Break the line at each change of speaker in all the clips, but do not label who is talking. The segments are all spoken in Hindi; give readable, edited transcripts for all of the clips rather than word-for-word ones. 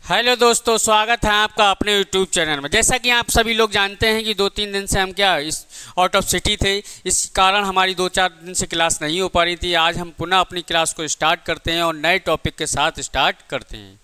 हेलो दोस्तों, स्वागत है आपका अपने यूट्यूब चैनल में। जैसा कि आप सभी लोग जानते हैं कि 2-3 दिन से हम इस आउट ऑफ सिटी थे, इस कारण हमारी 2-4 दिन से क्लास नहीं हो पा रही थी। आज हम पुनः अपनी क्लास को स्टार्ट करते हैं और नए टॉपिक के साथ स्टार्ट करते हैं,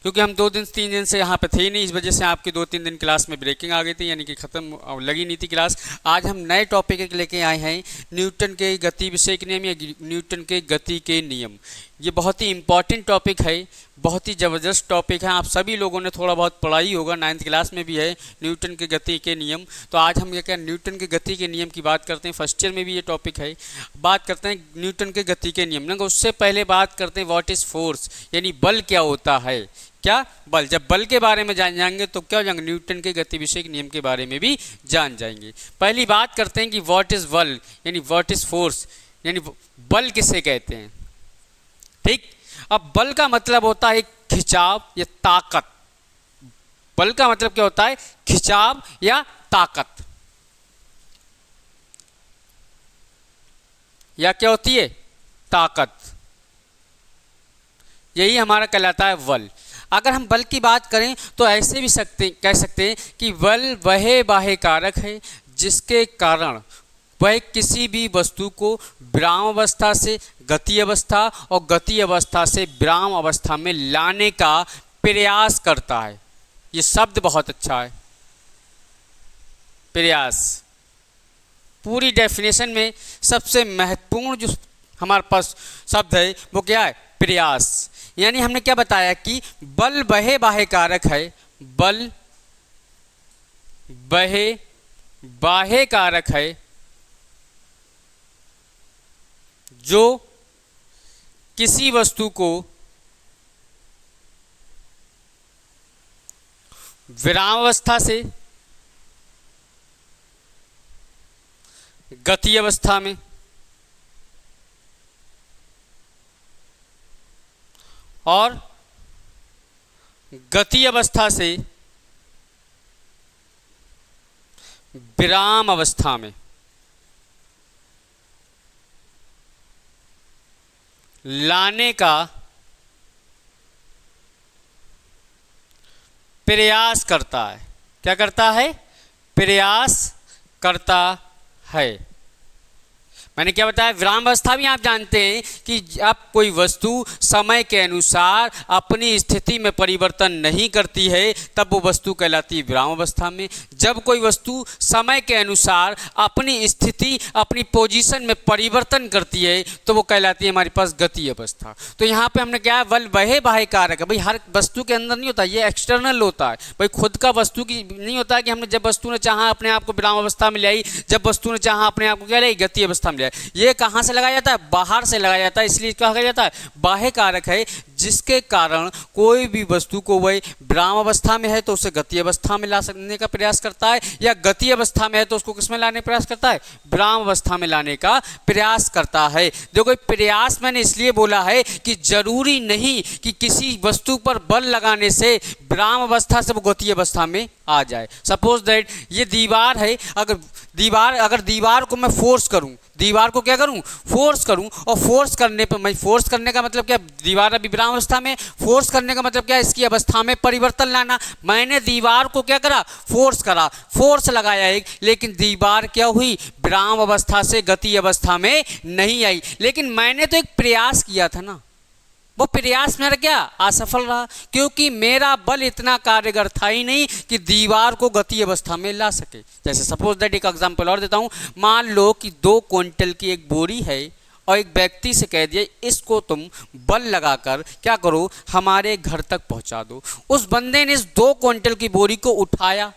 क्योंकि हम 2-3 दिन से यहाँ पे थे ही नहीं। इस वजह से आपकी 2-3 दिन क्लास में ब्रेकिंग आ गई थी, यानी कि ख़त्म लगी नहीं थी क्लास। आज हम नए टॉपिक लेके आए हैं, न्यूटन के गति विषयक नियम या न्यूटन के गति के नियम। ये बहुत ही इम्पॉर्टेंट टॉपिक है, बहुत ही ज़बरदस्त टॉपिक है। आप सभी लोगों ने थोड़ा बहुत पढ़ा ही होगा, 9th क्लास में भी है न्यूटन के गति के नियम। तो आज हम ये क्या न्यूटन के गति के नियम की बात करते हैं। फर्स्ट ईयर में भी ये टॉपिक है। बात करते हैं न्यूटन के गति के नियम। उससे पहले बात करते हैं व्हाट इज़ फोर्स, यानी बल क्या होता है। क्या बल, जब बल के बारे में जान जाएंगे तो क्या हो जाएंगे, न्यूटन के गति विषयक नियम के बारे में भी जान जाएंगे। पहली बात करते हैं कि व्हाट इज़ बल, यानी व्हाट इज़ फोर्स, यानी बल किसे कहते हैं। ठीक, अब बल का मतलब होता है खिंचाव या ताकत। बल का मतलब क्या होता है, खिंचाव या ताकत, या क्या होती है, ताकत। यही हमारा कहलाता है बल। अगर हम बल की बात करें तो ऐसे भी कह सकते हैं कि बल वह बाह्य कारक है जिसके कारण वह किसी भी वस्तु को विराम अवस्था से गति अवस्था और गति अवस्था से विराम अवस्था में लाने का प्रयास करता है। ये शब्द बहुत अच्छा है, प्रयास। पूरी डेफिनेशन में सबसे महत्वपूर्ण जो हमारे पास शब्द है वो क्या है, प्रयास। यानी हमने क्या बताया कि बल वह बाह्य कारक है, बल वह बाह्य कारक है जो किसी वस्तु को विराम अवस्था से गति अवस्था में और गति अवस्था से विराम अवस्था में लाने का प्रयास करता है। क्या करता है, प्रयास करता है। मैंने क्या बताया, विराम अवस्था भी आप जानते हैं कि अब कोई वस्तु समय के अनुसार अपनी स्थिति में परिवर्तन नहीं करती है तब वो वस्तु कहलाती है विराम अवस्था में। जब कोई वस्तु समय के अनुसार अपनी स्थिति, अपनी पोजीशन में परिवर्तन करती है तो वो कहलाती है हमारे पास गति अवस्था। तो यहाँ पे हमने क्या है, बल वह बाह्य कारक है। भाई हर वस्तु के अंदर नहीं होता, ये एक्सटर्नल होता है। भाई खुद का वस्तु की नहीं होता है कि हमने जब वस्तु ने चाहा अपने आप को विराम अवस्था में ले आई, जब वस्तु ने चाहा अपने आप को क्या लाई, गति अवस्था में ले आई। ये कहाँ से लगाया जाता है, बाहर से लगाया जाता है। इसलिए क्या कहा जाता है, बाह्य कारक है जिसके कारण कोई भी वस्तु को वही विराम अवस्था में है तो उसे गति अवस्था में ला सकने का प्रयास करता है, या गति अवस्था में है तो उसको किसमें लाने का प्रयास करता है, विराम अवस्था में लाने का प्रयास करता है। देखो प्रयास मैंने इसलिए बोला है कि जरूरी नहीं कि किसी वस्तु पर बल लगाने से विराम अवस्था से वो गति अवस्था में आ जाए। सपोज दैट ये दीवार है, अगर दीवार को मैं फोर्स करूं, दीवार को क्या करूं, फोर्स करूं, और फोर्स करने पर मैं फोर्स करने का मतलब क्या, दीवार अभी विराम अवस्था में, फोर्स करने का मतलब क्या, इसकी अवस्था में परिवर्तन लाना। मैंने दीवार को क्या करा, फोर्स करा, फोर्स लगाया एक, लेकिन दीवार क्या हुई, विराम अवस्था से गति अवस्था में नहीं आई। लेकिन मैंने तो एक प्रयास किया था ना, वो प्रयास मेरा क्या, असफल रहा, क्योंकि मेरा बल इतना कारगर था ही नहीं कि दीवार को गति अवस्था में ला सके। जैसे सपोज दैट एक एग्जांपल और देता हूँ। मान लो कि 2 क्विंटल की एक बोरी है और एक व्यक्ति से कह दिया इसको तुम बल लगाकर क्या करो, हमारे घर तक पहुँचा दो। उस बंदे ने इस 2 क्विंटल की बोरी को उठाया,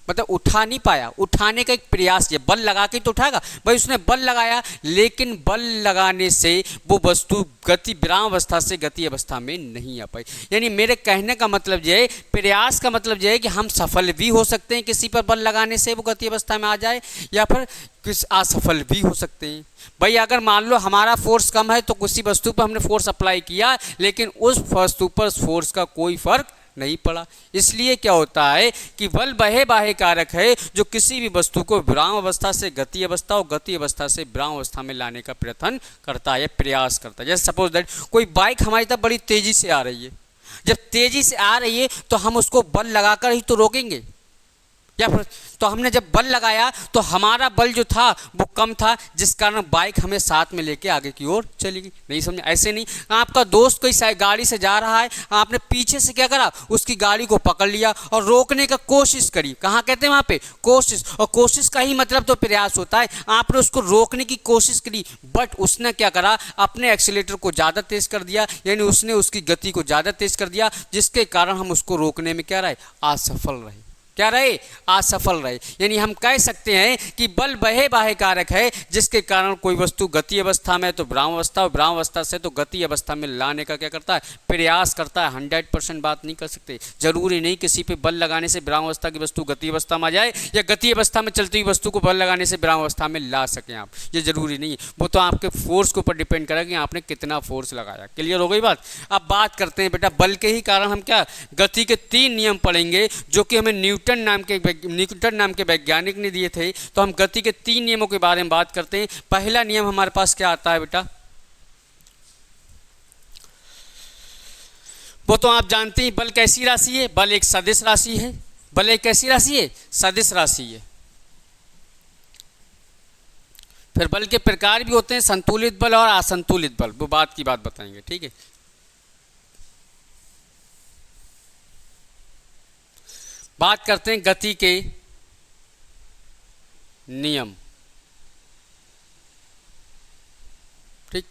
मतलब उठा नहीं पाया, उठाने का एक प्रयास किया, बल लगा के तो उठाएगा। भाई उसने बल लगाया, लेकिन बल लगाने से वो वस्तु गति विराम अवस्था से गति अवस्था में नहीं आ पाई। यानी मेरे कहने का मतलब ये है, प्रयास का मतलब ये है कि हम सफल भी हो सकते हैं किसी पर बल लगाने से वो गति अवस्था में आ जाए, या फिर किस असफल भी हो सकते हैं। भाई अगर मान लो हमारा फोर्स कम है तो किसी वस्तु पर हमने फोर्स अप्लाई किया, लेकिन उस वस्तु पर फोर्स का कोई फर्क नहीं पड़ा। इसलिए क्या होता है कि बल वह बाह्य कारक है जो किसी भी वस्तु को विराम अवस्था से गति अवस्था और गति अवस्था से विराम अवस्था में लाने का प्रयत्न करता है, प्रयास करता है। जैसे सपोज दैट कोई बाइक हमारी तरफ बड़ी तेजी से आ रही है, जब तेजी से आ रही है तो हम उसको बल लगाकर ही तो रोकेंगे, या फिर तो हमने जब बल लगाया तो हमारा बल जो था वो कम था, जिस कारण बाइक हमें साथ में लेके आगे की ओर चलेगी। नहीं समझे? ऐसे नहीं, आपका दोस्त कोई गाड़ी से जा रहा है, आपने पीछे से क्या करा, उसकी गाड़ी को पकड़ लिया और रोकने का कोशिश करी। कहाँ कहते हैं? वहाँ पे कोशिश। और कोशिश का ही मतलब तो प्रयास होता है। आपने उसको रोकने की कोशिश करी, बट उसने क्या करा, अपने एक्सीलेटर को ज़्यादा तेज कर दिया, यानी उसने उसकी गति को ज़्यादा तेज कर दिया, जिसके कारण हम उसको रोकने में क्या रहे, असफल रहे। क्या रहे? असफल रहे। यानी हम कह सकते हैं कि बल वह बाह्य कारक है जिसके कारण कोई वस्तु गति अवस्था में तो विराम अवस्था, और विराम अवस्था से तो गति अवस्था में लाने का क्या करता है, प्रयास करता है। 100% बात नहीं कर सकते। जरूरी नहीं किसी पे बल लगाने से विराम अवस्था की वस्तु गति अवस्था में आ जाए, या गति अवस्था में चलती हुई वस्तु को बल लगाने से विराम अवस्था में ला सकें आप, ये जरूरी नहीं है। वो तो आपके फोर्स के ऊपर डिपेंड करेगा कि आपने कितना फोर्स लगाया। क्लियर हो गई बात? अब बात करते हैं बेटा बल के ही कारण हम क्या गति के 3 नियम पढ़ेंगे, जो कि हमें न्यूटन नाम के वैज्ञानिक ने दिए थे। तो हम गति के 3 नियमों के बारे में बात करते हैं। पहला नियम हमारे पास क्या आता है बेटा, वो तो आप जानते हैं, बल कैसी राशि है? बल एक सदिश राशि है। बल एक कैसी राशि है? सदिश राशि है। फिर बल के प्रकार भी होते हैं, संतुलित बल और असंतुलित बल, वो बात की बात बताएंगे। ठीक है, बात करते हैं गति के नियम। ठीक,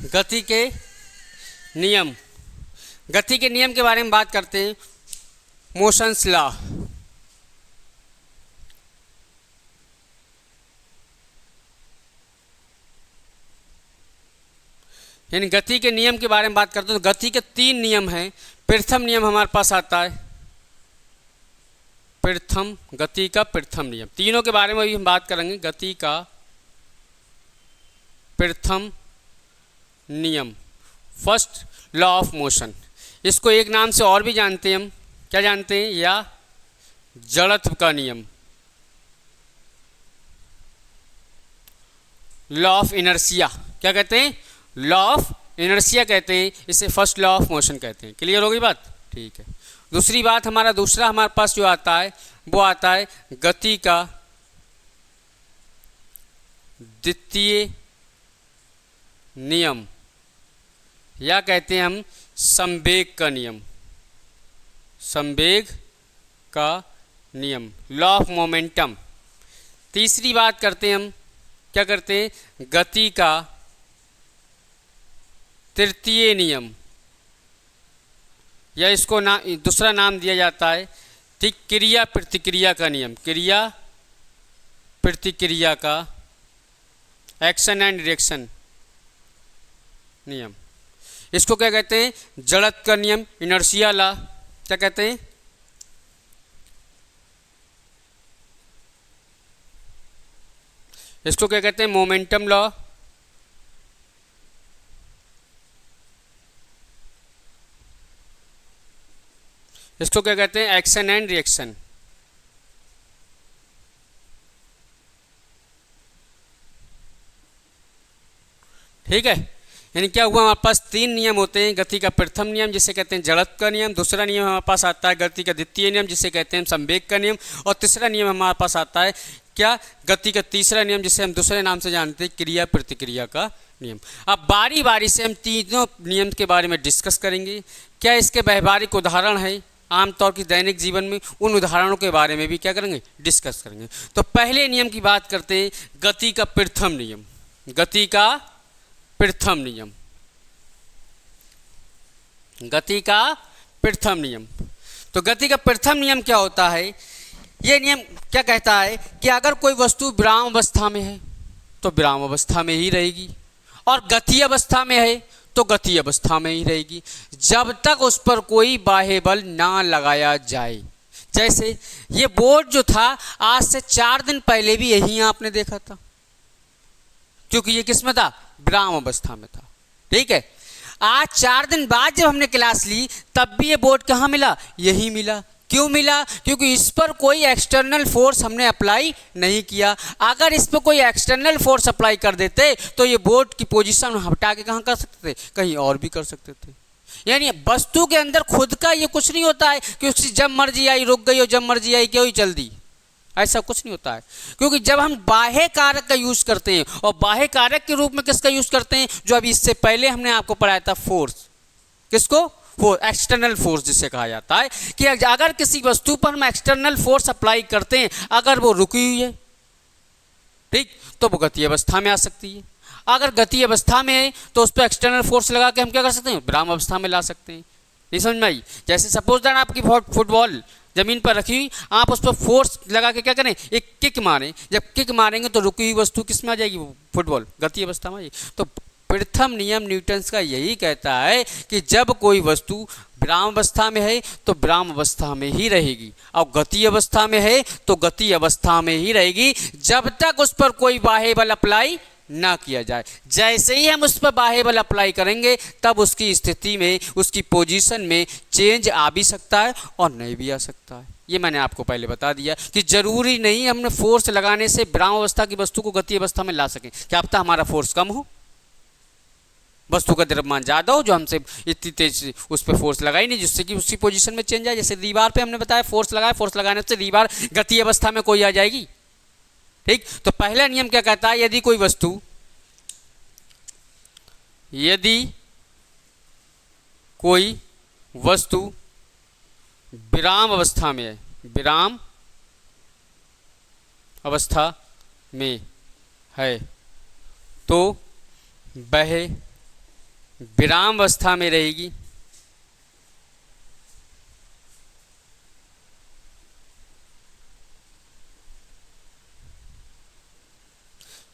गति के नियम। गति के नियम के बारे में बात करते हैं। मोशंस लॉ, यानी गति के नियम के बारे में बात करते हैं। तो गति के 3 नियम हैं। प्रथम नियम हमारे पास आता है प्रथम, गति का प्रथम नियम। तीनों के बारे में भी हम बात करेंगे। गति का प्रथम नियम, फर्स्ट लॉ ऑफ मोशन। इसको एक नाम से और भी जानते हैं हम, क्या जानते हैं? या जड़त्व का नियम, लॉ ऑफ इनर्शिया। क्या कहते हैं? लॉ ऑफ इनर्शिया कहते हैं। इसे फर्स्ट लॉ ऑफ मोशन कहते हैं। क्लियर हो गई बात? ठीक है। दूसरी बात, दूसरा हमारे पास जो आता है वो आता है गति का द्वितीय नियम, या कहते हैं हम संवेग का नियम। संवेग का नियम, लॉ ऑफ मोमेंटम। तीसरी बात करते हैं हम, क्या करते हैं? गति का तृतीय नियम, या इसको दूसरा नाम दिया जाता है ठीक क्रिया प्रतिक्रिया का नियम। क्रिया प्रतिक्रिया का, एक्शन एंड रिएक्शन नियम। इसको क्या कहते हैं? जड़त्व का नियम, इनर्शिया लॉ। क्या कहते हैं? इसको क्या कहते हैं? Momentum law. इसको क्या कहते हैं? Action and reaction. ठीक है, यानी क्या हुआ, हमारे पास 3 नियम होते हैं। गति का प्रथम नियम जिसे कहते हैं जड़त्व का नियम, दूसरा नियम हमारे पास आता है गति का द्वितीय नियम जिसे कहते हैं संवेग का नियम, और तीसरा नियम हमारे पास आता है क्या, गति का तीसरा नियम जिसे हम दूसरे नाम से जानते हैं क्रिया प्रतिक्रिया का नियम। अब बारी बारी से हम तीनों नियम के बारे में डिस्कस करेंगे। क्या इसके व्यवहारिक उदाहरण है, आमतौर की दैनिक जीवन में उन उदाहरणों के बारे में भी क्या करेंगे? डिस्कस करेंगे। तो पहले नियम की बात करते हैं, गति का प्रथम नियम। गति का प्रथम नियम, गति का प्रथम नियम। तो गति का प्रथम नियम क्या होता है? यह नियम क्या कहता है कि अगर कोई वस्तु विराम अवस्था में है तो विराम अवस्था में ही रहेगी, और गति अवस्था में है तो गति अवस्था में ही रहेगी, जब तक उस पर कोई बाह्य बल ना लगाया जाए। जैसे ये बोर्ड जो था आज से 4 दिन पहले भी यही आपने देखा था, क्योंकि ये किस में था? विराम अवस्था में था। ठीक है, आज 4 दिन बाद जब हमने क्लास ली तब भी ये बोर्ड कहाँ मिला? यही मिला। क्यों मिला? क्योंकि इस पर कोई एक्सटर्नल फोर्स हमने अप्लाई नहीं किया। अगर इस पर कोई एक्सटर्नल फोर्स अप्लाई कर देते तो ये बोट की पोजीशन हटा के कहाँ कर सकते थे? कहीं और भी कर सकते थे। यानी वस्तु के अंदर खुद का ये कुछ नहीं होता है कि उसकी जब मर्जी आई रुक गई और जब मर्जी आई क्यों ही चल दी, ऐसा कुछ नहीं होता है। क्योंकि जब हम बाह्य कारक का यूज करते हैं, और बाह्य कारक के रूप में किसका यूज करते हैं? जो अभी इससे पहले हमने आपको पढ़ाया था, फोर्स। किसको? एक्सटर्नल फोर्स जिसे कहा जाता है कि अगर किसी वस्तु पर हम एक्सटर्नल फोर्स अप्लाई करते हैं, अगर वो रुकी हुई है, ठीक, तो वो गति अवस्था में आ सकती है। अगर गति अवस्था में है तो उस पर एक्सटर्नल फोर्स लगा के हम क्या कर सकते हैं? विराम अवस्था में ला सकते हैं। नहीं समझ में आई? जैसे सपोज दैट आपकी फुटबॉल जमीन पर रखी हुई, आप उस पर फोर्स लगा के क्या करें? एक किक मारें। जब किक मारेंगे तो रुकी हुई वस्तु किस में आ जाएगी? वो फुटबॉल गति अवस्था में आ जाएगी। तो प्रथम नियम न्यूटन्स का यही कहता है कि जब कोई वस्तु विराम अवस्था में है तो विराम अवस्था में ही रहेगी, और गति अवस्था में है तो गति अवस्था में ही रहेगी, जब तक उस पर कोई बाह्य बल अप्लाई ना किया जाए। जैसे ही हम उस पर बाह्य बल अप्लाई करेंगे तब उसकी स्थिति में, उसकी पोजीशन में चेंज आ भी सकता है और नहीं भी आ सकता है। ये मैंने आपको पहले बता दिया कि जरूरी नहीं हमने फोर्स लगाने से विराम अवस्था की वस्तु को गति अवस्था में ला सकें। क्या पता हमारा फोर्स कम हो, वस्तु का द्रव्यमान ज़्यादा हो, जो हमसे इतनी तेज उस पर फोर्स लगाई नहीं जिससे कि उसकी पोजीशन में चेंज आए। जैसे दीवार पे हमने बताया फोर्स लगाया, फोर्स लगाने से दीवार गति अवस्था में कोई आ जाएगी, ठीक। तो पहला नियम क्या कहता है? यदि कोई वस्तु, विराम अवस्था में है, विराम अवस्था में है, तो वह विराम अवस्था में रहेगी,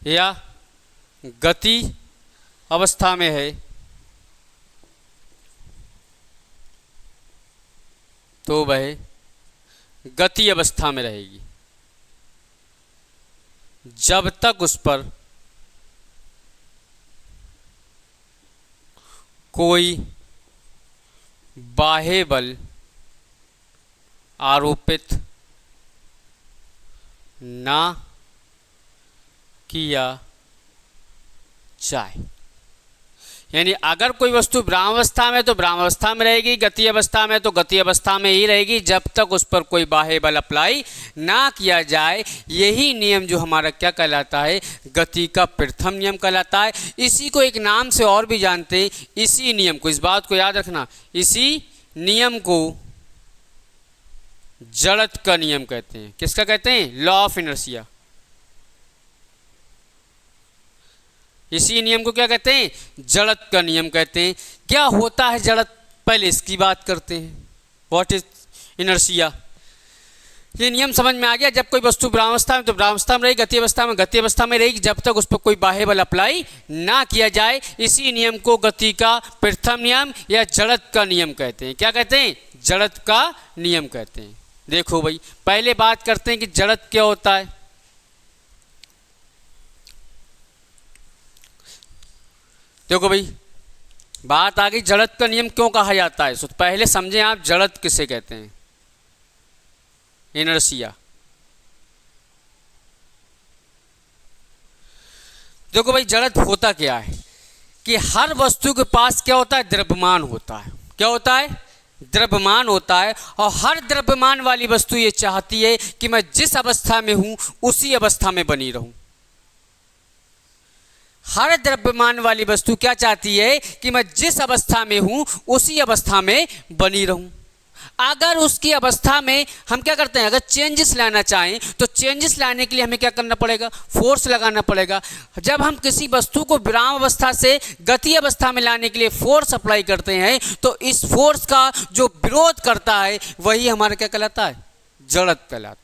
या गति अवस्था में है, तो वह गति अवस्था में रहेगी जब तक उस पर कोई बाह्य बल आरोपित ना किया जाए। यानी अगर कोई वस्तु विराम अवस्था में तो विराम अवस्था में रहेगी, गति अवस्था में तो गति अवस्था में ही रहेगी, जब तक उस पर कोई बाह्य बल अप्लाई ना किया जाए। यही नियम जो हमारा क्या कहलाता है? गति का प्रथम नियम कहलाता है। इसी को एक नाम से और भी जानते हैं, इसी नियम को, इस बात को याद रखना, इसी नियम को जड़त्व का नियम कहते हैं। किसका कहते हैं? Law of inertia. इसी नियम को क्या कहते हैं? जड़त्व का नियम कहते हैं। क्या होता है जड़त्व? पहले इसकी बात करते हैं। What is inertia? ये नियम समझ में आ गया। जब कोई वस्तु विराम अवस्था में तो विराम अवस्था में रहेगी, गति अवस्था में रहेगी, जब तक उस पर कोई बाह्य बल अप्लाई ना किया जाए। इसी नियम को गति का प्रथम नियम या जड़त्व का नियम कहते हैं। क्या कहते हैं? जड़त्व का नियम कहते हैं। देखो भाई, पहले बात करते हैं कि जड़त्व क्या होता है। देखो भाई, बात आ गई जड़त्व का नियम क्यों कहा जाता है। तो पहले समझें आप जड़त्व किसे कहते हैं। इनर्शिया। देखो भाई, जड़त्व होता क्या है कि हर वस्तु के पास क्या होता है? द्रव्यमान होता है। क्या होता है? द्रव्यमान होता है। और हर द्रव्यमान वाली वस्तु ये चाहती है कि मैं जिस अवस्था में हूं उसी अवस्था में बनी रहूं। हर द्रव्यमान वाली वस्तु क्या चाहती है कि मैं जिस अवस्था में हूं उसी अवस्था में बनी रहूं। अगर उसकी अवस्था में हम क्या करते हैं, अगर चेंजेस लाना चाहें तो चेंजेस लाने के लिए हमें क्या करना पड़ेगा? फोर्स लगाना पड़ेगा। जब हम किसी वस्तु को विराम अवस्था से गति अवस्था में लाने के लिए फोर्स अप्लाई करते हैं तो इस फोर्स का जो विरोध करता है वही हमारा क्या कहलाता है? जड़त्व कहलाता है।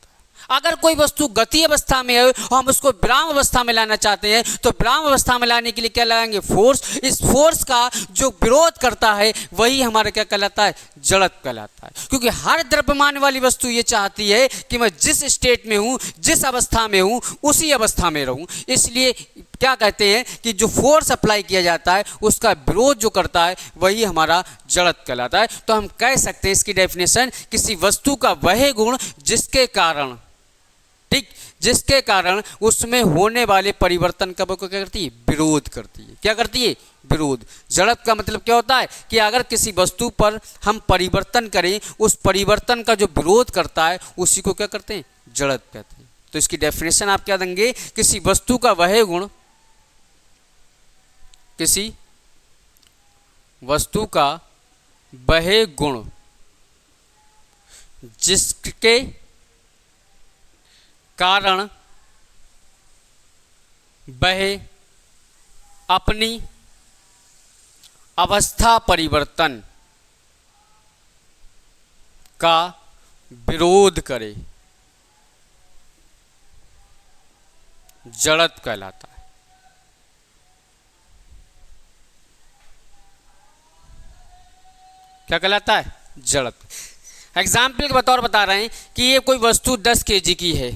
अगर कोई वस्तु गति अवस्था में है और हम उसको विराम अवस्था में लाना चाहते हैं तो विराम अवस्था में लाने के लिए क्या लगाएंगे? फोर्स। इस फोर्स का जो विरोध करता है वही हमारा क्या कहलाता है? जड़त्व कहलाता है। क्योंकि हर द्रव्यमान वाली वस्तु ये चाहती है कि मैं जिस स्टेट में हूं, जिस अवस्था में हूं उसी अवस्था में रहूं। इसलिए क्या कहते हैं कि जो फोर्स अप्लाई किया जाता है उसका विरोध जो करता है वही हमारा जड़त्व कहलाता है। तो हम कह सकते हैं इसकी डेफिनेशन, किसी वस्तु का वह गुण जिसके कारण, ठीक, जिसके कारण उसमें होने वाले परिवर्तन का क्या करती है, विरोध करती है। क्या करती है, विरोध। जड़त्व का मतलब क्या होता है कि अगर किसी वस्तु पर हम परिवर्तन करें, उस परिवर्तन का जो विरोध करता है उसी को क्या करते हैं, जड़त्व कहते हैं। तो इसकी डेफिनेशन आप क्या देंगे, किसी वस्तु का वह गुण, किसी वस्तु का वह गुण जिसके कारण वह अपनी अवस्था परिवर्तन का विरोध करे, जड़त्व कहलाता है। क्या कहलाता है, जड़त्व। एग्जाम्पल के बतौर बता रहे हैं कि ये कोई वस्तु 10 kg की है।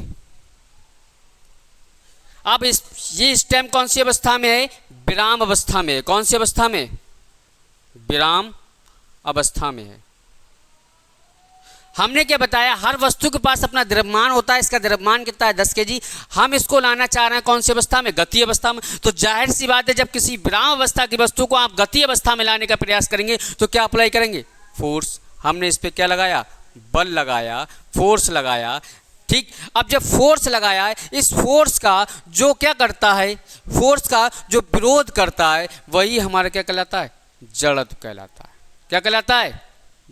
अब ये स्टेम कौन सी अवस्था में है, विराम अवस्था में है। कौन सी अवस्था में, विराम अवस्था में है। हमने क्या बताया, हर वस्तु के पास अपना द्रव्यमान होता है। इसका द्रव्यमान कितना है, 10 kg। हम इसको लाना चाह रहे हैं कौन सी अवस्था में, गति अवस्था में। तो जाहिर सी बात है, जब किसी विराम अवस्था की वस्तु को आप गति अवस्था में लाने का प्रयास करेंगे तो क्या अप्लाई करेंगे, फोर्स। हमने इस पर क्या लगाया, बल लगाया, फोर्स लगाया, ठीक। अब जब फोर्स लगाया है, इस फोर्स का जो क्या करता है, फोर्स का जो विरोध करता है वही हमारा क्या कहलाता है, जड़त्व कहलाता है। क्या कहलाता है,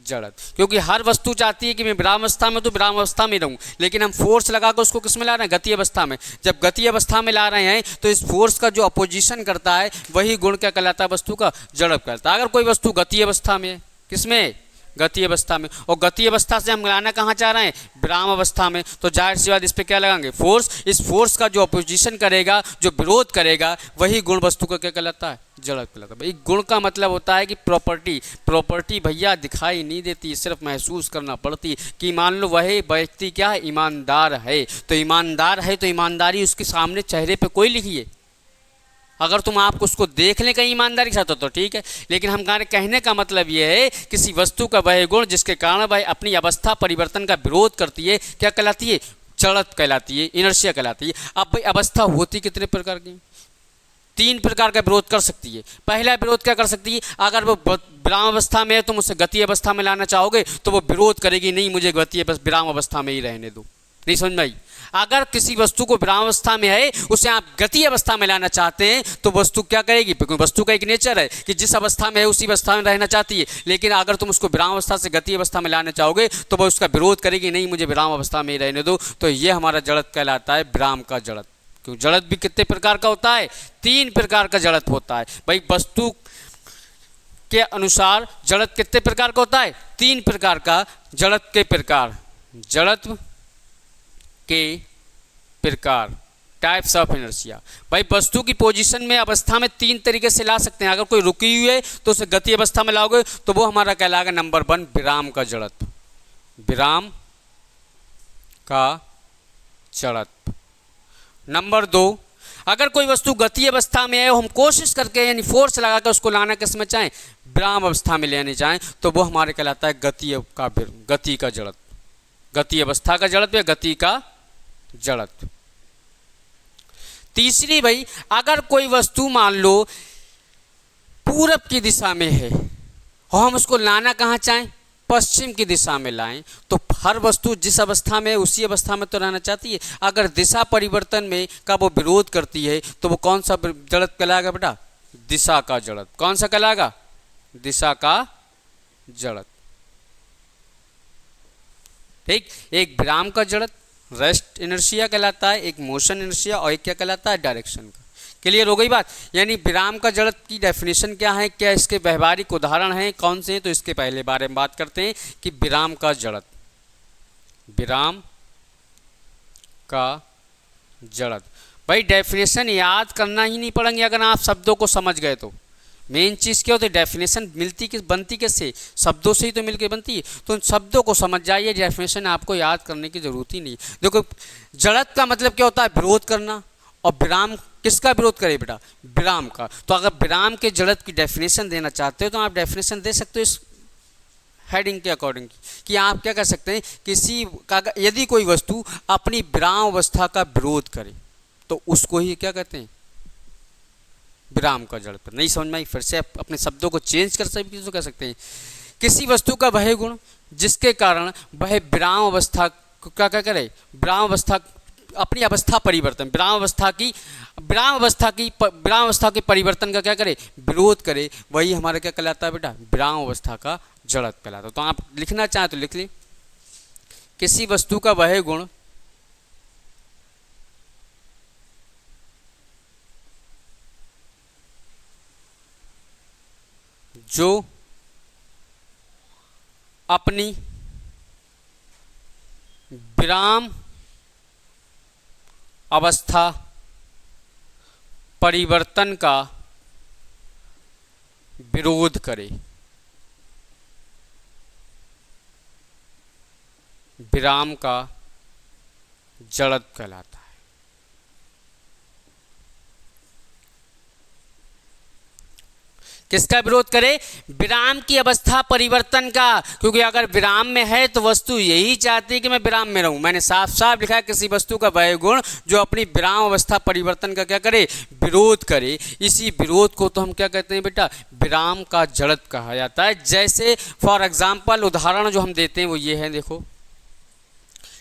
जड़त्व। क्योंकि हर वस्तु चाहती है कि मैं विराम अवस्था में तो विराम अवस्था में रहूं, लेकिन हम फोर्स लगाकर उसको किस में ला रहे हैं, गति अवस्था में। जब गति अवस्था में ला रहे हैं तो इस फोर्स का जो अपोजिशन करता है वही गुण क्या कहलाता है, वस्तु का जड़त्व कहलाता है। अगर कोई वस्तु गति अवस्था में है, किसमें, गति अवस्था में, और गति अवस्था से हम लाना कहाँ चाह रहे हैं, विराम अवस्था में, तो जाहिर सी बात इस पर क्या लगाएंगे, फोर्स। इस फोर्स का जो अपोजिशन करेगा, जो विरोध करेगा, वही गुण वस्तु का क्या कहलाता है, जड़त्व कहलाता है। भाई गुण का मतलब होता है कि प्रॉपर्टी भैया दिखाई नहीं देती, सिर्फ महसूस करना पड़ती। कि मान लो वह व्यक्ति क्या है, ईमानदार है, तो ईमानदार है तो ईमानदारी उसके सामने चेहरे पे कोई लिखिए। अगर तुम आपको उसको देख लें कहीं ईमानदारी के साथ तो ठीक है, लेकिन हम कहने का मतलब ये है, किसी वस्तु का वह गुण जिसके कारण वह अपनी अवस्था परिवर्तन का विरोध करती है, क्या कहलाती है, जड़त्व कहलाती है, इनर्शिया कहलाती है। अब भाई अवस्था होती कितने प्रकार की, 3 प्रकार का विरोध कर सकती है। पहला विरोध क्या कर सकती है, अगर वो विराम अवस्था में है तुम उसे गति अवस्था में लाना चाहोगे तो वो विरोध करेगी, नहीं मुझे गति विराम अवस्था में ही रहने दो। नहीं समझ में आई। अगर किसी वस्तु को विराम अवस्था में है, उसे आप गति अवस्था में लाना चाहते हैं तो वस्तु क्या करेगी, वस्तु का एक नेचर है कि जिस अवस्था में है उसी अवस्था में रहना चाहती है। लेकिन अगर तुम उसको विराम अवस्था से गति अवस्था में लाना चाहोगे तो वह उसका विरोध करेगी, नहीं मुझे विराम अवस्था में ही रहने दो। तो ये हमारा जड़त्व कहलाता है, विराम का जड़त्व। क्यों, जड़त्व भी कितने प्रकार का होता है, 3 प्रकार का जड़त्व होता है। भाई वस्तु के अनुसार जड़त्व कितने प्रकार का होता है, 3 प्रकार का जड़त्व के प्रकार, जड़त्व के प्रकार, टाइप्स ऑफ इनर्शिया। भाई वस्तु की पोजीशन में अवस्था में 3 तरीके से ला सकते हैं। अगर कोई रुकी हुई है तो उसे गति अवस्था में लाओगे तो वो हमारा कहलाएगा नंबर 1 विराम का जड़त्व, विराम का जड़त्व। नंबर 2, अगर कोई वस्तु गति अवस्था में है, हम कोशिश करके यानी फोर्स लगाकर उसको लाना किस में चाहें, विराम अवस्था में लेने चाहें, तो वो हमारे कहलाता है गति का जड़त्व, गति अवस्था का जड़त्व या गति का जड़त्व। तीसरी, भाई अगर कोई वस्तु मान लो पूरब की दिशा में है और हम उसको लाना कहाँ चाहें, पश्चिम की दिशा में लाएं, तो हर वस्तु जिस अवस्था में है उसी अवस्था में तो रहना चाहती है। अगर दिशा परिवर्तन में का वो विरोध करती है तो वो कौन सा जड़त्व कहलाएगा बेटा, दिशा का जड़त्व। कौन सा कहलाएगा, दिशा का जड़त्व। ठीक, एक विराम का जड़त्व रेस्ट इनर्शिया कहलाता है, एक मोशन इनर्शिया, और एक क्या कहलाता है, डायरेक्शन का। क्लियर हो गई बात। यानी विराम का जड़त्व की डेफिनेशन क्या है, क्या इसके व्यवहारिक उदाहरण हैं, कौन से हैं, तो इसके पहले बारे में बात करते हैं कि विराम का जड़त्व, विराम का जड़त्व। भाई डेफिनेशन याद करना ही नहीं पड़ेंगे अगर आप शब्दों को समझ गए तो। मेन चीज़ क्या होती है, डेफिनेशन मिलती किस बनती किससे, शब्दों से ही तो मिलकर बनती है। तो उन शब्दों को समझ जाइए, डेफिनेशन आपको याद करने की जरूरत ही नहीं। देखो जड़त्व का मतलब क्या होता है, विरोध करना, और विराम किसका विरोध करे बेटा? विराम का। तो अगर विराम के जड़त्व की डेफिनेशन देना चाहते हो तो आप डेफिनेशन दे सकते हो इस हेडिंग के अकॉर्डिंग, कि आप क्या कर सकते हैं, किसी का यदि कोई वस्तु अपनी विराम अवस्था का विरोध करे तो उसको ही क्या कहते हैं? विराम का जड़त्व। नहीं समझ में आई? फिर से अपने शब्दों को चेंज कर सकते तो कह सकते हैं किसी वस्तु का वह गुण जिसके कारण वह विराम अवस्था क्या क्या करे, विराम अवस्था अपनी अवस्था परिवर्तन, विराम अवस्था के परिवर्तन का क्या करे, विरोध करे, वही हमारा क्या कहलाता है बेटा? विराम अवस्था का जड़त्व कहलाता है। तो आप लिखना चाहें तो लिख ली, किसी वस्तु का वह गुण जो अपनी विराम अवस्था परिवर्तन का विरोध करे, विराम का जड़त्व कहलाता है। किसका विरोध करे? विराम की अवस्था परिवर्तन का, क्योंकि अगर विराम में है तो वस्तु यही चाहती है कि मैं विराम में रहूं। मैंने साफ साफ लिखा है किसी वस्तु का वह गुण जो अपनी विराम अवस्था परिवर्तन का क्या करे, विरोध करे। इसी विरोध को तो हम क्या कहते हैं बेटा? विराम का जड़त्व कहा जाता है। जैसे फॉर एग्जाम्पल उदाहरण जो हम देते हैं वो ये है, देखो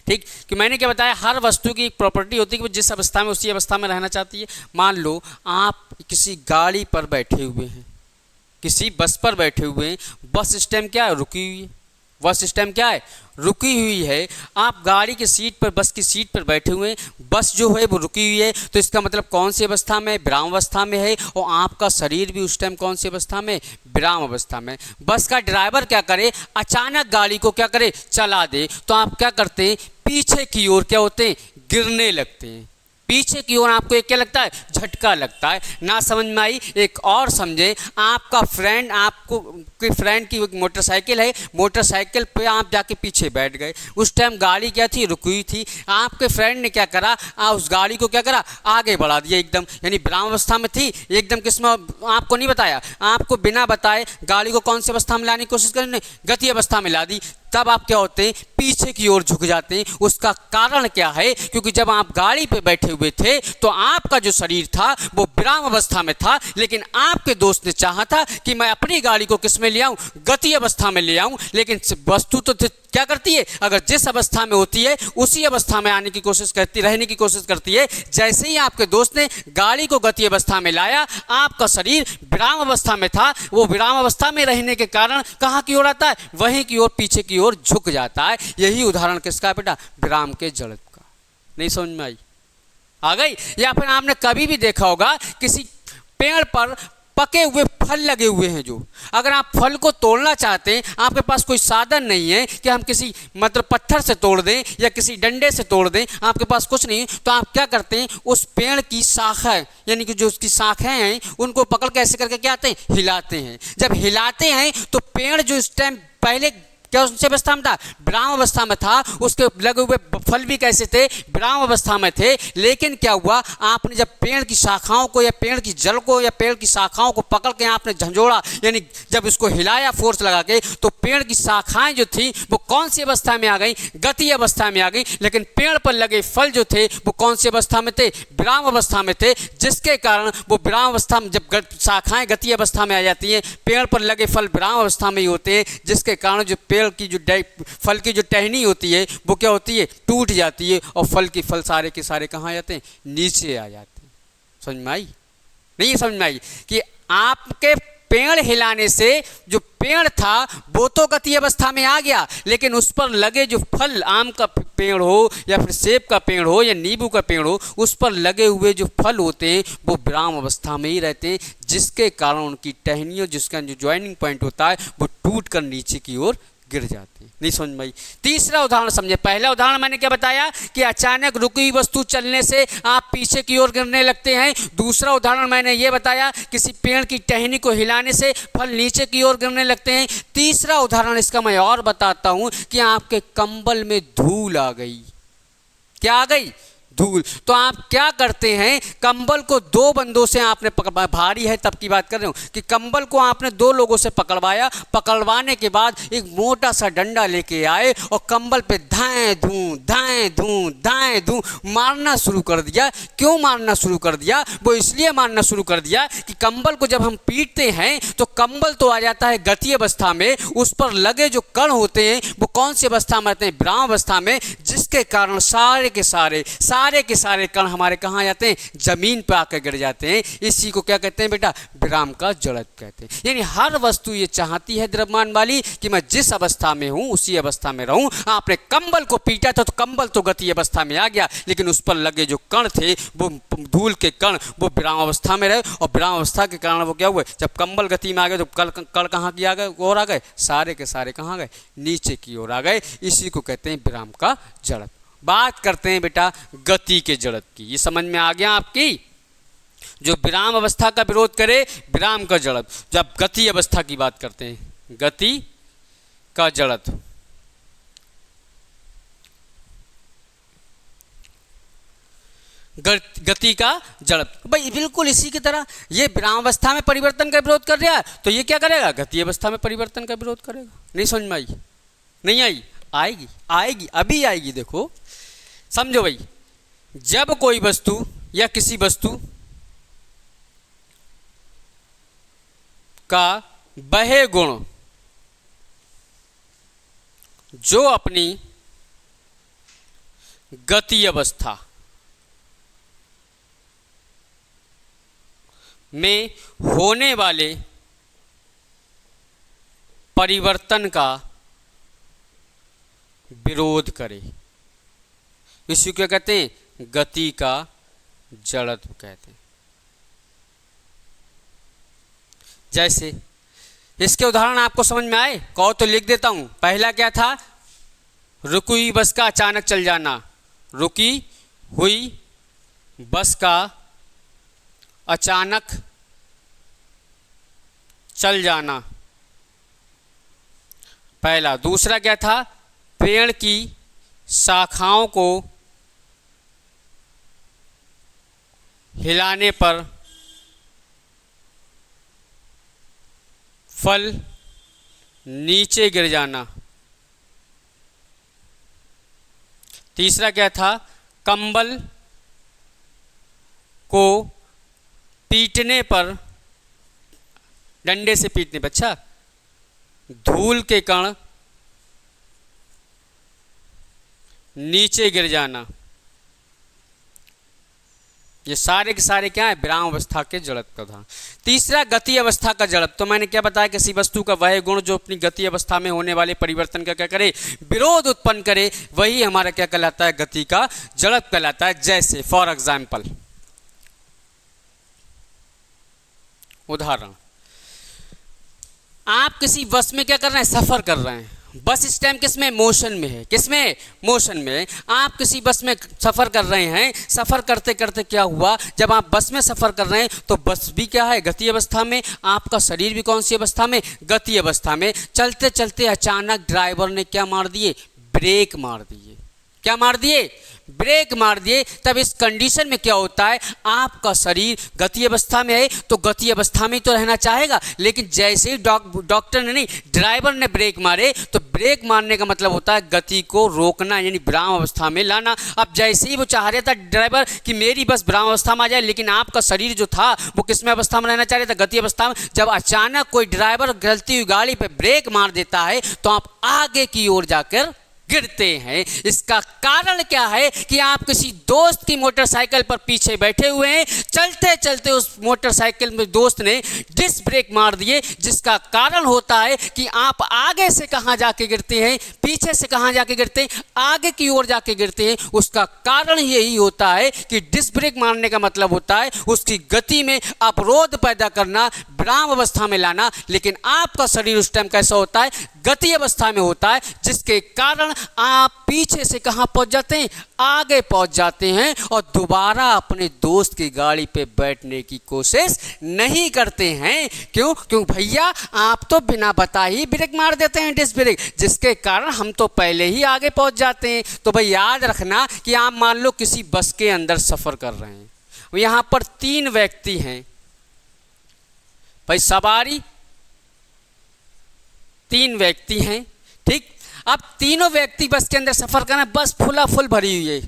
ठीक, कि मैंने क्या बताया, हर वस्तु की एक प्रॉपर्टी होती है कि जिस अवस्था में उसी अवस्था में रहना चाहती है। मान लो आप किसी गाड़ी पर बैठे हुए हैं, किसी बस पर बैठे हुए हैं, बस स्टैंड क्या है? रुकी हुई है। बस स्टैंड क्या है? रुकी हुई है। आप गाड़ी की सीट पर, बस की सीट पर बैठे हुए हैं, बस जो है वो रुकी हुई है, तो इसका मतलब कौन सी अवस्था में? विराम अवस्था में है। और आपका शरीर भी उस टाइम कौन सी अवस्था में? विराम अवस्था में। बस का ड्राइवर क्या करे? अचानक गाड़ी को क्या करे? चला दे, तो आप क्या करते हैं? पीछे की ओर क्या होते हैं? गिरने लगते हैं। पीछे की ओर आपको एक क्या लगता है? झटका लगता है। ना समझ में आई? एक और समझे, आपका फ्रेंड, आपको कोई फ्रेंड की मोटरसाइकिल है, मोटरसाइकिल पे आप जाके पीछे बैठ गए। उस टाइम गाड़ी क्या थी? रुकी हुई थी। आपके फ्रेंड ने क्या करा? उस गाड़ी को क्या करा? आगे बढ़ा दिया एकदम, यानी विराम अवस्था में थी एकदम। किसमें? आपको नहीं बताया, आपको बिना बताए गाड़ी को कौन सी अवस्था में लाने की कोशिश करें? गति अवस्था में ला दी। तब आप क्या होते हैं? पीछे की ओर झुक जाते हैं। उसका कारण क्या है? क्योंकि जब आप गाड़ी पे बैठे हुए थे तो आपका जो शरीर था वो विराम अवस्था में था, लेकिन आपके दोस्त ने चाहा था कि मैं अपनी गाड़ी को किस में ले आऊं? गति अवस्था में ले आऊं। लेकिन वस्तु तो क्या करती है? अगर जिस अवस्था में होती है उसी अवस्था में आने की कोशिश करती, रहने की कोशिश करती है। जैसे ही आपके दोस्त ने गाड़ी को गति अवस्था में लाया, आपका शरीर विराम अवस्था में था। वो विराम अवस्था में रहने के कारण कहाँ की ओर आता है? वहीं की ओर, पीछे की ओर झुक जाता है। यही उदाहरण किसका बेटा? विराम के जड़त्व का। नहीं समझ में आई? आ गई? या फिर आपने कभी भी देखा होगा किसी पेड़ पर पके हुए फल लगे हुए हैं, जो अगर आप फल को तोड़ना चाहते हैं, आपके पास कोई साधन नहीं है कि हम किसी मतलब पत्थर से तोड़ दें या किसी डंडे से तोड़ दें, आपके पास कुछ नहीं, तो आप क्या करते हैं? उस पेड़ की शाखा यानी कि जो उसकी शाखाएं हैं उनको पकड़ के ऐसे करके क्या आते हैं? हिलाते हैं। जब हिलाते हैं तो पेड़ जो इस टाइम पहले क्या उस अवस्था में था? विराम अवस्था में था। उसके लगे हुए फल भी कैसे थे? विराम अवस्था में थे। लेकिन क्या हुआ? आपने जब पेड़ की शाखाओं को या पेड़ की जड़ को या पेड़ की शाखाओं को पकड़ के आपने झंझोड़ा, यानी जब उसको हिलाया फोर्स लगा के, तो पेड़ की शाखाएं जो थी वो कौन सी अवस्था में आ गई? गति अवस्था में आ गई। लेकिन पेड़ पर लगे फल जो थे वो कौन सी अवस्था में थे? विराम अवस्था में थे। जिसके कारण वो विराम अवस्था में, जब शाखाएं गति अवस्था में आ जाती हैं, पेड़ पर लगे फल विराम अवस्था में ही होते हैं। जिसके कारण जो पेड़ की जो फल की जो टहनी होती है वो क्या होती है? टूट जाती है। और फल सारे के सारे कहाँ आ जाते हैं? नीचे आ जाते हैं। समझ में आई? नहीं समझ में आई? कि आपके पेड़ हिलाने से जो पेड़ था वो तो गति अवस्था में आ गया, लेकिन उस पर लगे जो फल, आम का पेड़ हो या फिर सेब का पेड़ हो या नींबू का पेड़ हो, उस पर लगे हुए जो फल होते हैं वो विराम अवस्था में ही रहते हैं। जिसके कारण उनकी टहनियों, जिसका जो ज्वाइनिंग पॉइंट होता है वो टूट कर नीचे की ओर गिर जाती है। नहीं समझ में आई? तीसरा उदाहरण समझे। पहला उदाहरण मैंने क्या बताया कि अचानक रुकी हुई वस्तु चलने से आप पीछे की ओर गिरने लगते हैं। दूसरा उदाहरण मैंने ये बताया किसी पेड़ की टहनी को हिलाने से फल नीचे की ओर गिरने लगते हैं। तीसरा उदाहरण इसका मैं और बताता हूं कि आपके कंबल में धूल आ गई। क्या आ गई? धूल। तो आप क्या करते हैं, कंबल को दो बंदों से आपने पकड़, भारी है तब की बात कर रहे हो कि कंबल को आपने दो लोगों से पकड़वाया, पकड़वाने के बाद एक मोटा सा डंडा लेके आए और कंबल पे धाएं धूं धाएं धूं धाएं धूं मारना शुरू कर दिया। क्यों मारना शुरू कर दिया? वो इसलिए मारना शुरू कर दिया कि कंबल को जब हम पीटते हैं तो कंबल तो आ जाता है गति अवस्था में, उस पर लगे जो कण होते हैं वो कौन सी अवस्था में आते हैं? विराम अवस्था में, जिसके कारण सारे के सारे कण हमारे कहाँ जाते हैं? जमीन पर आकर गिर जाते हैं। इसी को क्या कहते हैं बेटा? विराम का जड़त्व कहते हैं। यानी हर वस्तु ये चाहती है द्रव्यमान वाली कि मैं जिस अवस्था में हूं उसी अवस्था में रहूं। आपने कंबल को पीटा था तो कंबल तो गति अवस्था में आ गया, लेकिन उस पर लगे जो कण थे वो धूल के कण वो विराम अवस्था में रहे, और विराम अवस्था के कारण वो क्या हुए? जब कंबल गति में आ गए तो कण कहाँ की आ गए और आ गए? सारे के सारे कहाँ गए? नीचे की ओर आ गए। इसी को कहते हैं विराम का जड़त्व। बात करते हैं बेटा गति के जड़त्व की। ये समझ में आ गया आपकी? जो विराम अवस्था का विरोध करे, विराम का जड़त्व। जब गति अवस्था की बात करते हैं, गति का जड़त्व। गति का जड़त्व भाई बिल्कुल इसी की तरह ये विराम अवस्था में परिवर्तन का विरोध कर रहा है, तो ये क्या करेगा? गति अवस्था में परिवर्तन का विरोध करेगा। नहीं समझ में आई? नहीं आई? आएगी, आएगी, अभी आएगी। देखो समझो भाई, जब कोई वस्तु या किसी वस्तु का वह गुण जो अपनी गति अवस्था में होने वाले परिवर्तन का विरोध करे, इसी को कहते हैं? गति का जड़त्व कहते हैं। जैसे इसके उदाहरण आपको समझ में आए? कहो तो लिख देता हूं। पहला क्या था? रुकी हुई बस का अचानक चल जाना। रुकी हुई बस का अचानक चल जाना पहला। दूसरा क्या था? पेड़ की शाखाओं को हिलाने पर फल नीचे गिर जाना। तीसरा क्या था? कंबल को पीटने पर, डंडे से पीटने पर, अच्छा, धूल के कण नीचे गिर जाना। ये सारे के सारे क्या है? विराम अवस्था के जड़त्व का उदाहरण। तीसरा गति अवस्था का जड़त्व। तो मैंने क्या बताया? किसी वस्तु का वह गुण जो अपनी गति अवस्था में होने वाले परिवर्तन का क्या करे? विरोध उत्पन्न करे, वही हमारा क्या कहलाता है? गति का जड़त्व कहलाता है। जैसे फॉर एग्जाम्पल, उदाहरण, आप किसी बस में क्या कर रहे हैं? सफर कर रहे हैं। बस इस टाइम किस में? मोशन में है। किस में? मोशन में। आप किसी बस में सफ़र कर रहे हैं। सफ़र करते करते क्या हुआ? जब आप बस में सफ़र कर रहे हैं तो बस भी क्या है? गति अवस्था में। आपका शरीर भी कौन सी अवस्था में? गति अवस्था में। चलते चलते अचानक ड्राइवर ने क्या मार दिए? ब्रेक मार दिए। क्या मार दिए? ब्रेक मार दिए। तब इस कंडीशन में क्या होता है? आपका शरीर गति अवस्था में है तो गति अवस्था में तो रहना चाहेगा, लेकिन जैसे ही डॉक्टर ने नहीं, ड्राइवर ने ब्रेक मारे तो ब्रेक मारने का मतलब होता है गति को रोकना, यानी विराम अवस्था में लाना। अब जैसे ही वो चाह रहा था ड्राइवर कि मेरी बस विराम अवस्था में आ जाए, लेकिन आपका शरीर जो था वो किस में अवस्था में रहना चाह रहा था? गति अवस्था में। जब अचानक कोई ड्राइवर गलती हुई गाड़ी पर ब्रेक मार देता है तो आप आगे की ओर जाकर गिरते हैं। इसका कारण क्या है कि आप किसी दोस्त की मोटरसाइकिल पर पीछे बैठे हुए हैं, चलते चलते उस मोटरसाइकिल में दोस्त ने डिस्क ब्रेक मार दिए, जिसका कारण होता है कि आप आगे से कहां जाके गिरते हैं? पीछे से कहां जाके गिरते हैं? आगे की ओर जाके गिरते हैं। उसका कारण यही होता है कि डिस्क ब्रेक मारने का मतलब होता है उसकी गति में अवरोध पैदा करना, विराम अवस्था में लाना। लेकिन आपका शरीर उस टाइम कैसा होता है? गति अवस्था में होता है, जिसके कारण आप पीछे से कहाँ पहुंच जाते हैं, आगे पहुंच जाते हैं और दोबारा अपने दोस्त की गाड़ी पे बैठने की कोशिश नहीं करते हैं। क्यों? क्यों भैया, आप तो बिना बताए ही ब्रेक मार देते हैं, डिस्क ब्रेक, जिसके कारण हम तो पहले ही आगे पहुंच जाते हैं। तो भाई याद रखना कि आप मान लो किसी बस के अंदर सफर कर रहे हैं, यहां पर 3 व्यक्ति हैं भाई, सवारी 3 व्यक्ति हैं, ठीक। अब तीनों व्यक्ति बस के अंदर सफर करना, बस फुला फुल भरी हुई है,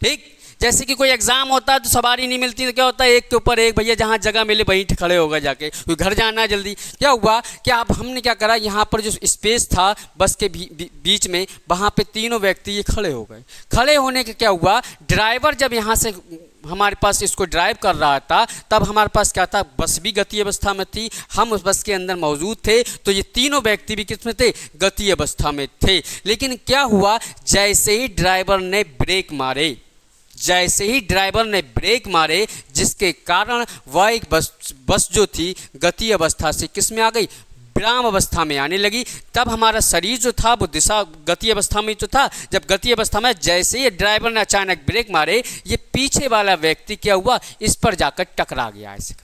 ठीक। जैसे कि कोई एग्जाम होता है तो सवारी नहीं मिलती तो क्या होता है, एक के ऊपर एक, भैया जहाँ जगह मिले वहीं खड़े होगा जाके, क्योंकि घर जाना है जल्दी। क्या हुआ कि अब हमने क्या करा, यहाँ पर जो स्पेस था बस के बीच में, वहाँ पे तीनों व्यक्ति ये खड़े हो गए। खड़े होने के क्या हुआ, ड्राइवर जब यहाँ से हमारे पास इसको ड्राइव कर रहा था, तब हमारे पास क्या था, बस भी गति अवस्था में थी, हम उस बस के अंदर मौजूद थे, तो ये तीनों व्यक्ति भी किस में थे, गति अवस्था में थे। लेकिन क्या हुआ, जैसे ही ड्राइवर ने ब्रेक मारे, जैसे ही ड्राइवर ने ब्रेक मारे, जिसके कारण वह एक बस जो थी गति अवस्था से किस में आ गई, विराम अवस्था में आने लगी। तब हमारा शरीर जो था वो दिशा गति अवस्था में जो था, जब गति अवस्था में जैसे ही ड्राइवर ने अचानक ब्रेक मारे, ये पीछे वाला व्यक्ति क्या हुआ, इस पर जाकर टकरा गया। ऐसे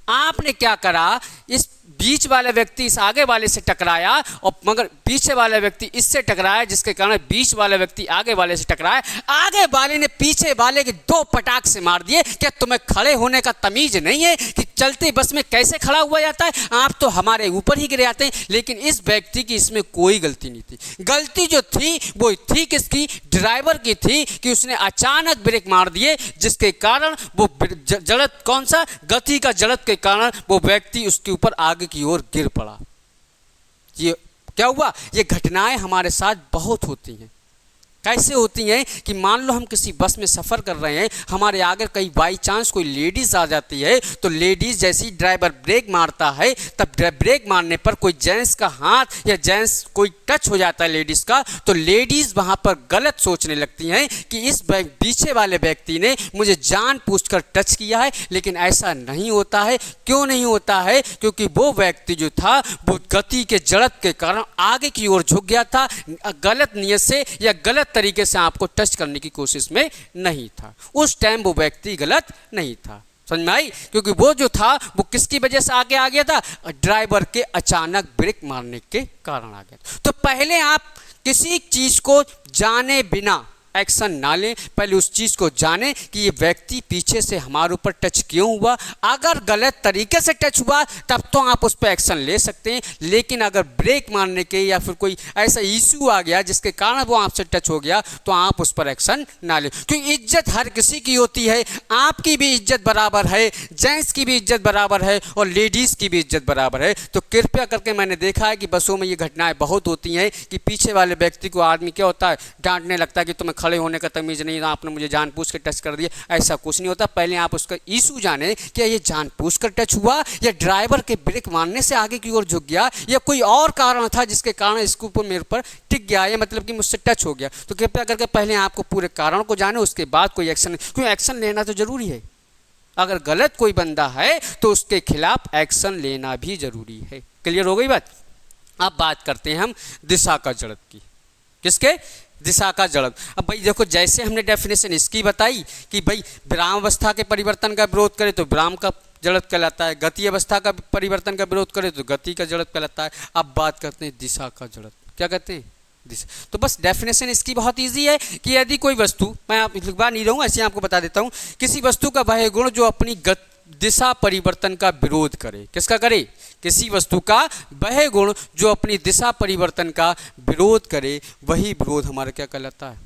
आपने क्या करा, इस बीच वाला व्यक्ति इस आगे वाले से टकराया और मगर पीछे वाला व्यक्ति इससे टकराया, जिसके कारण बीच वाला व्यक्ति आगे वाले से टकराया। आगे वाले ने पीछे वाले के 2 पटाख से मार दिए। क्या तुम्हें खड़े होने का तमीज नहीं है कि चलती बस में कैसे खड़ा हुआ जाता है, आप तो हमारे ऊपर ही गिर जाते हैं। लेकिन इस व्यक्ति की इसमें कोई गलती नहीं थी। गलती जो थी वो थी किसकी, ड्राइवर की थी, कि उसने अचानक ब्रेक मार दिए, जिसके कारण वो जड़त, कौन सा, गति का जड़त के कारण वो व्यक्ति उसके ऊपर आगे की ओर गिर पड़ा। ये क्या हुआ, ये घटनाएं हमारे साथ बहुत होती हैं। कैसे होती हैं कि मान लो हम किसी बस में सफ़र कर रहे हैं, हमारे आगे कहीं बाई चांस कोई लेडीज़ आ जाती है, तो लेडीज़ जैसे ही ड्राइवर ब्रेक मारता है, तब ब्रेक मारने पर कोई जेंट्स का हाथ या जेंट्स कोई टच हो जाता है लेडीज़ का, तो लेडीज़ वहाँ पर गलत सोचने लगती हैं कि इस पीछे वाले व्यक्ति ने मुझे जानबूझकर टच किया है। लेकिन ऐसा नहीं होता है। क्यों नहीं होता है? क्योंकि वो व्यक्ति जो था वो गति के जड़त के कारण आगे की ओर झुक गया था, गलत नियत से या गलत तरीके से आपको टच करने की कोशिश में नहीं था। उस टाइम वो व्यक्ति गलत नहीं था, समझ में आई? क्योंकि वो जो था वो किसकी वजह से आगे आ गया था, ड्राइवर के अचानक ब्रेक मारने के कारण आ गया। तो पहले आप किसी चीज को जाने बिना एक्शन ना लें, पहले उस चीज़ को जानें कि ये व्यक्ति पीछे से हमारे ऊपर टच क्यों हुआ। अगर गलत तरीके से टच हुआ तब तो आप उस पर एक्शन ले सकते हैं, लेकिन अगर ब्रेक मारने के या फिर कोई ऐसा इशू आ गया जिसके कारण वो आपसे टच हो गया तो आप उस पर एक्शन ना लें। क्योंकि इज्जत हर किसी की होती है, आपकी भी इज्जत बराबर है, जेंट्स की भी इज्जत बराबर है और लेडीज़ की भी इज्जत बराबर है। तो कृपया करके, मैंने देखा है कि बसों में ये घटनाएँ बहुत होती हैं कि पीछे वाले व्यक्ति को आदमी क्या होता है, डांटने लगता है कि तुम्हें खड़े होने का तमीज नहीं, आपने मुझे जानबूझ के टच कर दिया। ऐसा कुछ नहीं होता। पहले आप उसका इशू जाने, क्या ये जानबूझ कर टच हुआ या ड्राइवर के ब्रेक मारने से आगे की ओर झुक गया या कोई और कारण था जिसके कारण इसके ऊपर मेरे पर टिक गया, या मतलब कि मुझसे टच हो गया। तो कृपया करके पहले आपको पूरे कारण को जाने, उसके बाद कोई एक्शन, क्योंकि एक्शन लेना तो जरूरी है। अगर गलत कोई बंदा है तो उसके खिलाफ एक्शन लेना भी जरूरी है। क्लियर हो गई बात? अब बात करते हैं हम दिशा का जड़त की। किसके? दिशा का जड़त। अब भाई देखो, जैसे हमने डेफिनेशन इसकी बताई कि भाई विराम अवस्था के परिवर्तन का विरोध करे तो विराम का जड़त कहलाता है, गति अवस्था का परिवर्तन का विरोध करे तो गति का जड़त कहलाता है। अब बात करते हैं दिशा का जड़त। क्या कहते हैं? दिशा। तो बस डेफिनेशन इसकी बहुत इजी है कि यदि कोई वस्तु, मैं आप लिखवा नहीं रहूँगा, ऐसे आपको बता देता हूँ, किसी वस्तु का वह गुण जो अपनी दिशा परिवर्तन का विरोध करे। किसका करे? किसी वस्तु का वह गुण जो अपनी दिशा परिवर्तन का विरोध करे, वही विरोध हमारा क्या कहलाता है?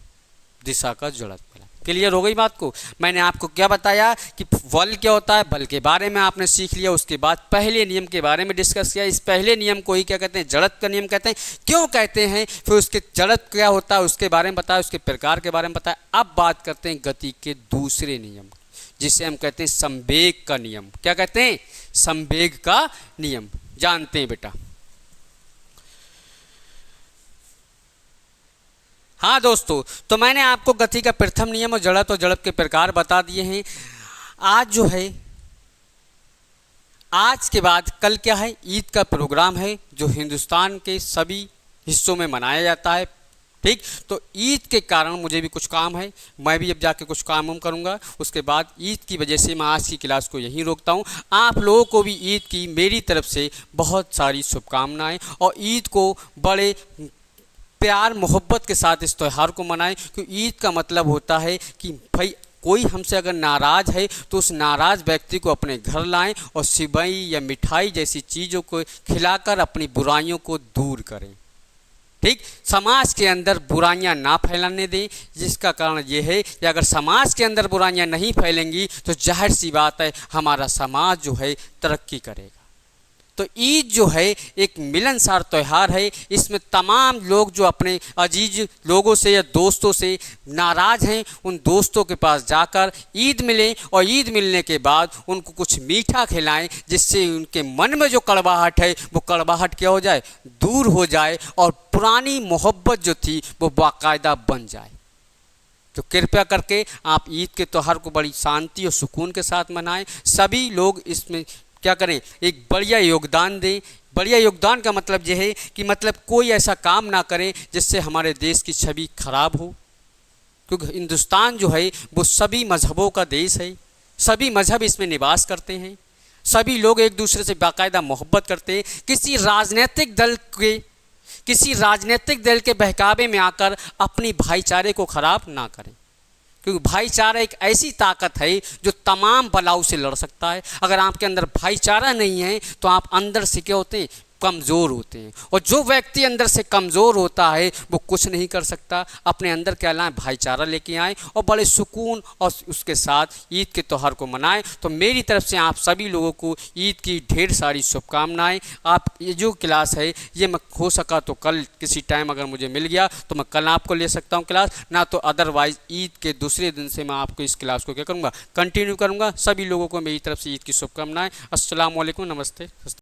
दिशा का जड़त। क्लियर हो गई बात को? मैंने आपको क्या बताया कि बल क्या होता है, बल के बारे में आपने सीख लिया। उसके बाद पहले नियम के बारे में डिस्कस किया। इस पहले नियम को ही क्या कहते हैं? जड़त का नियम कहते हैं। क्यों कहते हैं? फिर उसके जड़त क्या होता है उसके बारे में बताया, उसके प्रकार के बारे में बताया। अब बात करते हैं गति के दूसरे नियम, जिसे हम कहते हैं संवेग का नियम। क्या कहते हैं? संवेग का नियम। जानते हैं बेटा? हाँ दोस्तों, तो मैंने आपको गति का प्रथम नियम और जड़त के प्रकार बता दिए हैं। आज जो है, आज के बाद कल क्या है? ईद का प्रोग्राम है जो हिंदुस्तान के सभी हिस्सों में मनाया जाता है। ठीक। तो ईद के कारण मुझे भी कुछ काम है, मैं भी अब जाके कुछ काम वाम करूँगा। उसके बाद ईद की वजह से मैं आज की क्लास को यहीं रोकता हूँ। आप लोगों को भी ईद की मेरी तरफ से बहुत सारी शुभकामनाएं, और ईद को बड़े प्यार मोहब्बत के साथ इस त्यौहार को मनाएं, क्योंकि ईद का मतलब होता है कि भाई कोई हमसे अगर नाराज़ है तो उस नाराज़ व्यक्ति को अपने घर लाएं और सिवई या मिठाई जैसी चीज़ों को खिलाकर अपनी बुराइयों को दूर करें। ठीक, समाज के अंदर बुराइयां ना फैलाने दें, जिसका कारण ये है कि अगर समाज के अंदर बुराइयां नहीं फैलेंगी तो जाहिर सी बात है हमारा समाज जो है तरक्की करेगा। तो ईद जो है एक मिलनसार त्यौहार है। इसमें तमाम लोग जो अपने अजीज लोगों से या दोस्तों से नाराज़ हैं, उन दोस्तों के पास जाकर ईद मिलें और ईद मिलने के बाद उनको कुछ मीठा खिलाएं, जिससे उनके मन में जो कड़वाहट है वो कड़वाहट क्या हो जाए, दूर हो जाए, और पुरानी मोहब्बत जो थी वो बाकायदा बन जाए। तो कृपया करके आप ईद के त्यौहार को बड़ी शांति और सुकून के साथ मनाएं। सभी लोग इसमें क्या करें, एक बढ़िया योगदान दें। बढ़िया योगदान का मतलब यह है कि मतलब कोई ऐसा काम ना करें जिससे हमारे देश की छवि खराब हो, क्योंकि हिंदुस्तान जो है वो सभी मज़हबों का देश है। सभी मज़हब इसमें निवास करते हैं, सभी लोग एक दूसरे से बाकायदा मोहब्बत करते हैं। किसी राजनीतिक दल के बहकावे में आकर अपनी भाईचारे को ख़राब ना करें, क्योंकि भाईचारा एक ऐसी ताकत है जो तमाम बलाओं से लड़ सकता है। अगर आपके अंदर भाईचारा नहीं है तो आप अंदर से क्या होते हैं, कमज़ोर होते हैं, और जो व्यक्ति अंदर से कमज़ोर होता है वो कुछ नहीं कर सकता। अपने अंदर क्या लाएं, भाईचारा लेके आएँ और बड़े सुकून और उसके साथ ईद के त्यौहार को मनाएं। तो मेरी तरफ से आप सभी लोगों को ईद की ढेर सारी शुभकामनाएं। आप ये जो क्लास है ये मैं हो सका तो कल किसी टाइम अगर मुझे मिल गया तो मैं कल आपको ले सकता हूँ क्लास, ना तो अदरवाइज़ ईद के दूसरे दिन से मैं आपको इस क्लास को क्या करूँगा, कंटिन्यू करूँगा। सभी लोगों को मेरी तरफ से ईद की शुभकामनाएँ। अस्सलाम वालेकुम, नमस्ते।